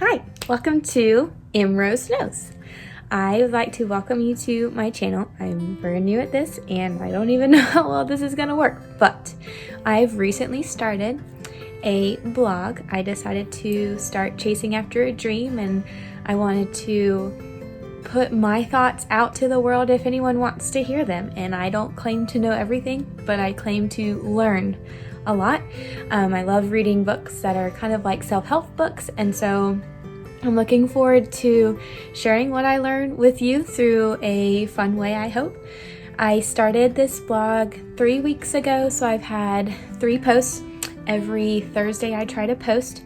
Hi, welcome to Rose Knows. I would like to welcome you to my channel. I'm very new at this and I don't even know how well this is gonna work, but I've recently started a blog. I decided to start chasing after a dream and I wanted to put my thoughts out to the world if anyone wants to hear them. And I don't claim to know everything, but I claim to learn a lot. I love reading books that are kind of like self-help books, and so I'm looking forward to sharing what I learned with you through a fun way, I hope. I started this blog 3 weeks ago, so I've had 3 posts. Every Thursday I try to post,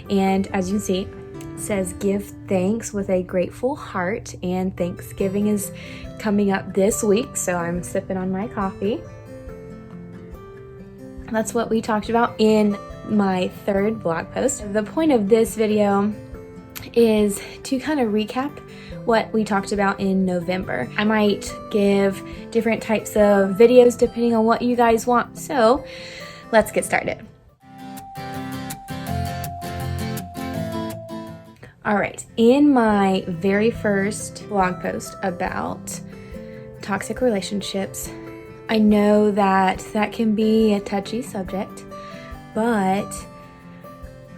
and as you can see, it says give thanks with a grateful heart, and Thanksgiving is coming up this week, so I'm sipping on my coffee. That's what we talked about in my 3rd blog post. The point of this video is to kind of recap what we talked about in November. I might give different types of videos depending on what you guys want. So let's get started. All right, in my very first blog post about toxic relationships, I know that that can be a touchy subject, but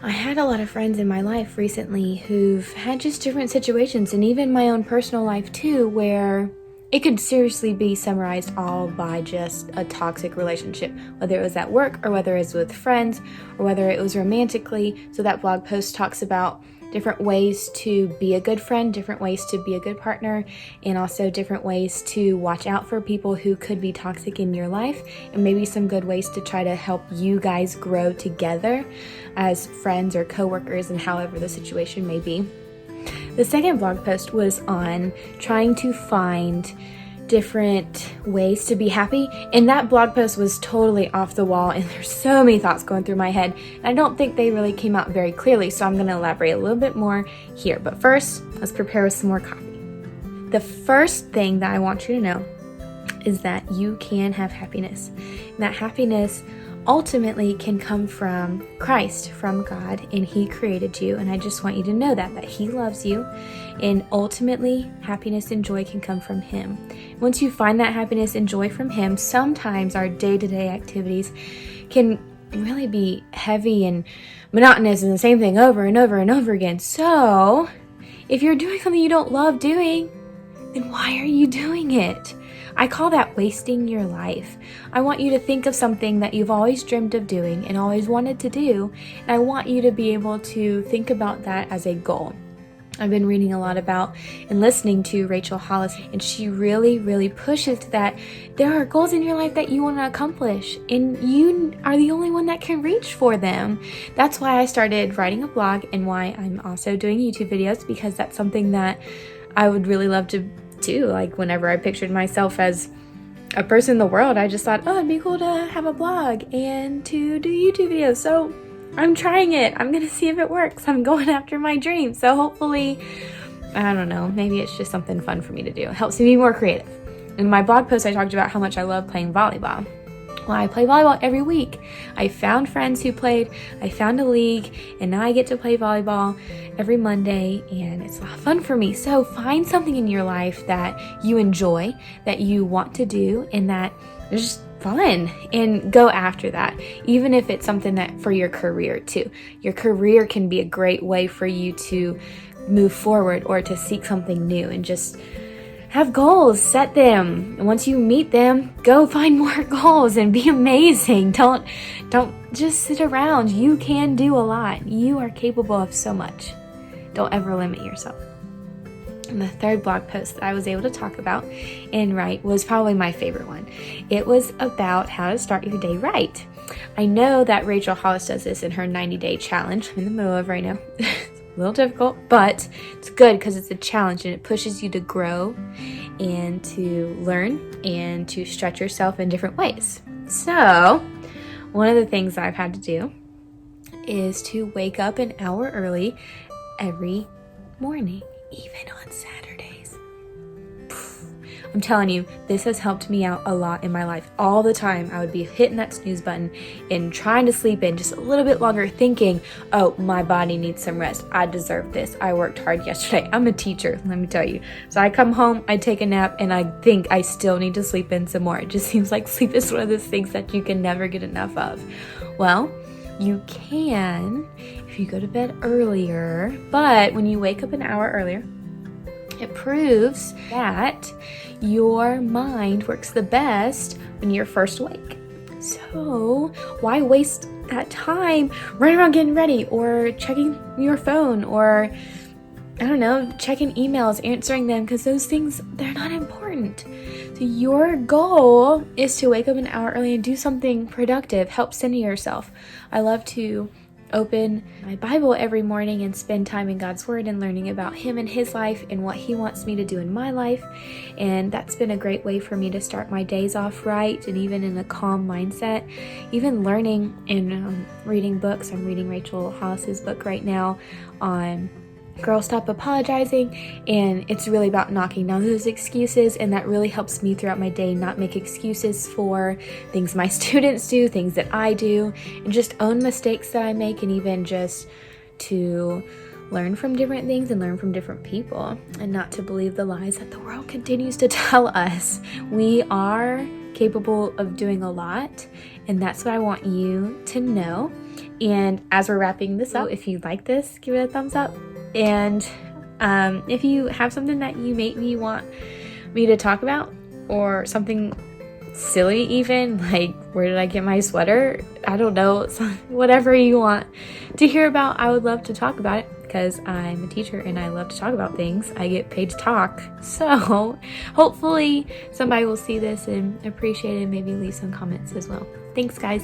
I had a lot of friends in my life recently who've had just different situations, and even my own personal life too, where it could seriously be summarized all by just a toxic relationship, whether it was at work or whether it was with friends or whether it was romantically. So that blog post talks about different ways to be a good friend, different ways to be a good partner, and also different ways to watch out for people who could be toxic in your life, and maybe some good ways to try to help you guys grow together as friends or coworkers, and however the situation may be. The second blog post was on trying to find different ways to be happy, and that blog post was totally off the wall, and there's so many thoughts going through my head, and I don't think they really came out very clearly, so I'm going to elaborate a little bit more here. But first, let's prepare with some more coffee. The first thing that I want you to know is that you can have happiness, and that happiness ultimately can come from Christ, from God, and He created you. And I just want you to know that He loves you, and ultimately happiness and joy can come from Him. Once you find that happiness and joy from Him, sometimes our day-to-day activities can really be heavy and monotonous and the same thing over and over and over again. So if you're doing something you don't love doing, then why are you doing it? I call that wasting your life. I want you to think of something that you've always dreamed of doing and always wanted to do, and I want you to be able to think about that as a goal. I've been reading a lot about and listening to Rachel Hollis, and she really pushes that there are goals in your life that you want to accomplish, and you are the only one that can reach for them. That's why I started writing a blog, and why I'm also doing YouTube videos, because that's something that I would really love to do. Like, whenever I pictured myself as a person in the world, I just thought, oh, it'd be cool to have a blog and to do YouTube videos. So I'm trying it. I'm gonna see if it works. I'm going after my dream. So hopefully, I don't know, maybe it's just something fun for me to do. It helps me be more creative. In my blog post, I talked about how much I love playing volleyball. Well, I play volleyball every week. I found friends who played, I found a league, and now I get to play volleyball every Monday, and it's a lot of fun for me. So find something in your life that you enjoy, that you want to do, and that is just fun, and go after that, even if it's something that for your career too. Your career can be a great way for you to move forward or to seek something new, and just have goals, set them, and once you meet them, go find more goals and be amazing. Don't just sit around. You can do a lot. You are capable of so much. Don't ever limit yourself. And the 3rd blog post that I was able to talk about and write was probably my favorite one. It was about how to start your day right. I know that Rachel Hollis does this in her 90-day challenge. I'm in the middle of right now. A little difficult, but it's good because it's a challenge and it pushes you to grow and to learn and to stretch yourself in different ways. So one of the things I've had to do is to wake up an hour early every morning, even on Saturdays. I'm telling you, this has helped me out a lot in my life. All the time, I would be hitting that snooze button and trying to sleep in just a little bit longer, thinking, oh, my body needs some rest. I deserve this. I worked hard yesterday. I'm a teacher, let me tell you. So I come home, I take a nap, and I think I still need to sleep in some more. It just seems like sleep is one of those things that you can never get enough of. Well, you can if you go to bed earlier, but when you wake up an hour earlier, it proves that your mind works the best when you're first awake. So why waste that time running around getting ready or checking your phone or, I don't know, checking emails, answering them, because those things, they're not important. So your goal is to wake up an hour early and do something productive, help center yourself. I love to open my Bible every morning and spend time in God's Word and learning about Him and His life and what He wants me to do in my life. And that's been a great way for me to start my days off right and even in a calm mindset. Even learning and reading books. I'm reading Rachel Hollis's book right now on Girl Stop Apologizing, and it's really about knocking down those excuses, and that really helps me throughout my day not make excuses for things my students do, things that I do, and just own mistakes that I make, and even just to learn from different things and learn from different people, and not to believe the lies that the world continues to tell us. We are capable of doing a lot, and that's what I want you to know. And as we're wrapping this up, if you like this, give it a thumbs up. And if you have something that you maybe want me to talk about, or something silly even, like where did I get my sweater? I don't know, whatever you want to hear about, I would love to talk about it, because I'm a teacher and I love to talk about things. I get paid to talk. So hopefully somebody will see this and appreciate it and maybe leave some comments as well. Thanks, guys.